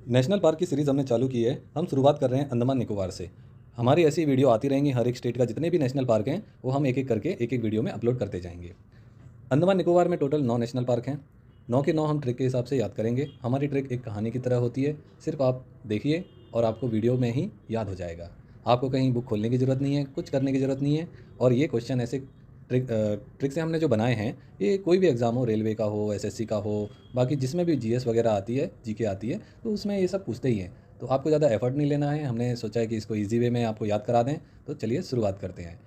National park की series हमने चालू की है। हम शुरुआत कर रहे हैं अंडमान निकोबार से। हमारी ऐसी वीडियो आती रहेंगी, हर एक स्टेट का जितने भी नेशनल पार्क हैं वो हम एक एक करके एक एक वीडियो में अपलोड करते जाएंगे। अंडमान निकोबार में टोटल 9 नेशनल पार्क हैं। 9 के 9 हम ट्रिक के हिसाब से याद करेंगे। हमारी ट्रिक एक कहानी की तरह होती है, सिर्फ आप देखिए और आपको वीडियो में ही याद हो जाएगा। आपको कहीं बुक खोलने की ज़रूरत नहीं है, कुछ करने की ज़रूरत नहीं है। और ये क्वेश्चन ऐसे ट्रिक से हमने जो बनाए हैं, ये कोई भी एग्ज़ाम हो, रेलवे का हो, एसएससी का हो, बाकी जिसमें भी जीएस वगैरह आती है, जीके आती है, तो उसमें ये सब पूछते ही हैं। तो आपको ज़्यादा एफर्ट नहीं लेना है। हमने सोचा है कि इसको ईजी वे में आपको याद करा दें। तो चलिए शुरुआत करते हैं।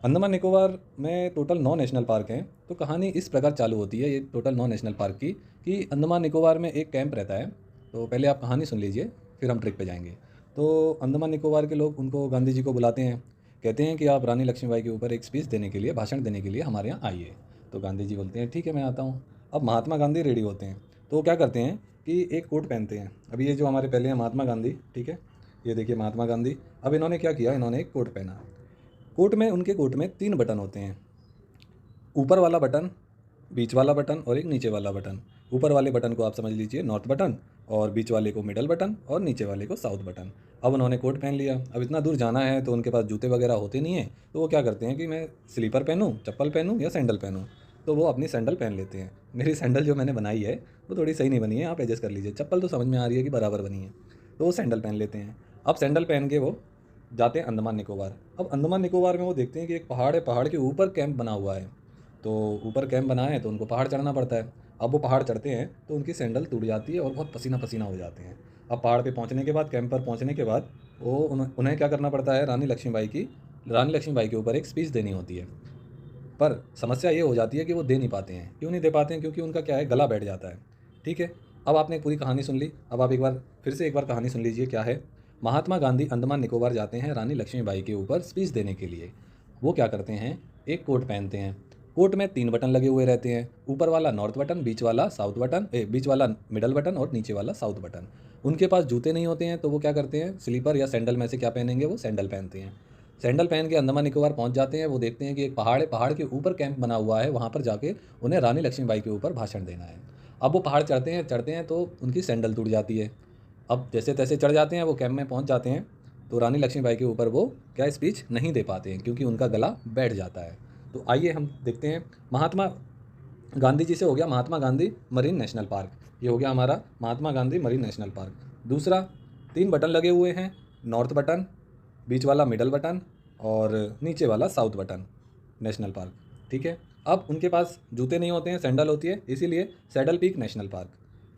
अंडमान निकोबार में टोटल 9 नेशनल पार्क हैं। तो कहानी इस प्रकार चालू होती है, ये टोटल 9 नेशनल पार्क की, कि अंडमान निकोबार में एक कैंप रहता है। तो पहले आप कहानी सुन लीजिए, फिर हम ट्रिक पे जाएंगे। तो अंडमान निकोबार के लोग उनको गांधी जी को बुलाते हैं, कहते हैं कि आप रानी लक्ष्मीबाई के ऊपर एक स्पीच देने के लिए, भाषण देने के लिए हमारे यहाँ आइए। तो गांधी जी बोलते हैं ठीक है, मैं आता हूँ। अब महात्मा गांधी रेडी होते हैं। तो वो क्या करते हैं कि एक कोट पहनते हैं। अभी ये जो हमारे पहले हैं महात्मा गांधी, ठीक है, ये देखिए महात्मा गांधी। अब इन्होंने क्या किया, इन्होंने एक कोट पहना। उनके कोट में 3 बटन होते हैं। ऊपर वाला बटन, बीच वाला बटन और एक नीचे वाला बटन। ऊपर वाले बटन को आप समझ लीजिए नॉर्थ बटन, और बीच वाले को मिडल बटन, और नीचे वाले को साउथ बटन। अब उन्होंने कोट पहन लिया। अब इतना दूर जाना है तो उनके पास जूते वगैरह होते नहीं हैं। तो वो क्या करते हैं कि मैं स्लीपर पहनूं, चप्पल पहनूं या सैंडल पहनूं। तो वो अपनी सैंडल पहन लेते हैं। मेरी सैंडल जो मैंने बनाई है वो थोड़ी सही नहीं बनी है, आप एडजस्ट कर लीजिए। चप्पल तो समझ में आ रही है कि बराबर बनी है। तो वो सैंडल पहन लेते हैं। अब सैंडल पहन के वो जाते हैं अंडमान निकोबार। अब अंडमान निकोबार में वो देखते हैं कि एक पहाड़ है, पहाड़ के ऊपर कैंप बना हुआ है। तो ऊपर कैंप बना है तो उनको पहाड़ चढ़ना पड़ता है। अब वो पहाड़ चढ़ते हैं तो उनकी सैंडल टूट जाती है और बहुत पसीना पसीना हो जाते हैं। अब पहाड़ पे पहुंचने के बाद, कैंप पर पहुंचने के बाद, वो उन्हें क्या करना पड़ता है, रानी लक्ष्मीबाई के ऊपर एक स्पीच देनी होती है। पर समस्या ये हो जाती है कि वो दे नहीं पाते हैं। क्यों नहीं दे पाते हैं? क्योंकि उनका क्या है, गला बैठ जाता है। ठीक है, अब आपने पूरी कहानी सुन ली। अब आप फिर से एक बार कहानी सुन लीजिए क्या है। महात्मा गांधी अंडमान निकोबार जाते हैं रानी लक्ष्मीबाई के ऊपर स्पीच देने के लिए। वो क्या करते हैं, एक कोट पहनते हैं। कोट में 3 बटन लगे हुए रहते हैं। ऊपर वाला नॉर्थ बटन, बीच वाला मिडल बटन और नीचे वाला साउथ बटन। उनके पास जूते नहीं होते हैं तो वो क्या करते हैं, स्लीपर या सैंडल में से क्या पहनेंगे, वो सैंडल पहनते हैं। सैंडल पहन के अंडमान निकोबार पहुंच जाते हैं। वो देखते हैं कि एक पहाड़ है, पहाड़ के ऊपर कैंप बना हुआ है। वहाँ पर जाके उन्हें रानी लक्ष्मीबाई के ऊपर भाषण देना है। अब वो पहाड़ चढ़ते हैं तो उनकी सैंडल टूट जाती है। अब जैसे तैसे चढ़ जाते हैं, वो कैंप में पहुँच जाते हैं। तो रानी लक्ष्मीबाई के ऊपर वो क्या स्पीच नहीं दे पाते हैं क्योंकि उनका गला बैठ जाता है। तो आइए हम देखते हैं। महात्मा गांधी जी से हो गया Mahatma Gandhi marine national park. ये हो गया हमारा Mahatma Gandhi marine national park. दूसरा, 3 बटन लगे हुए हैं, नॉर्थ बटन, बीच वाला मिडल बटन और नीचे वाला साउथ बटन, नेशनल पार्क। ठीक है, अब उनके पास जूते नहीं होते हैं, सैंडल होती है, इसीलिए सैडल पीक नेशनल पार्क।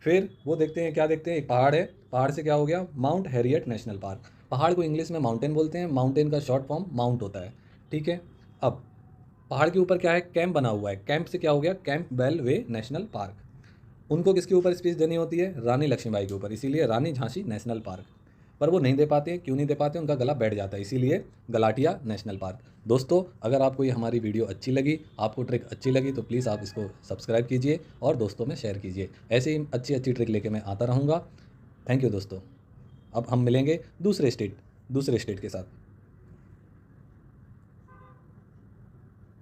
फिर वो देखते हैं, क्या देखते हैं, एक पहाड़ है। पहाड़ से क्या हो गया, माउंट हैरियट नेशनल पार्क। पहाड़ को इंग्लिश में माउंटेन बोलते हैं। माउंटेन का शॉर्ट फॉर्म माउंट होता है। ठीक है, अब पहाड़ के ऊपर क्या है, कैंप बना हुआ है। कैंप से क्या हो गया, कैंप बेल वे नेशनल पार्क। उनको किसके ऊपर स्पीच देनी होती है, रानी लक्ष्मीबाई के ऊपर, इसीलिए रानी झांसी नेशनल पार्क। पर वो नहीं दे पाते। क्यों नहीं दे पाते, उनका गला बैठ जाता है, इसीलिए गलाटिया नेशनल पार्क। दोस्तों, अगर आपको ये हमारी वीडियो अच्छी लगी, आपको ट्रिक अच्छी लगी, तो प्लीज़ आप इसको सब्सक्राइब कीजिए और दोस्तों में शेयर कीजिए। ऐसे ही अच्छी अच्छी ट्रिक लेके मैं आता रहूँगा। थैंक यू दोस्तों। अब हम मिलेंगे दूसरे स्टेट के साथ।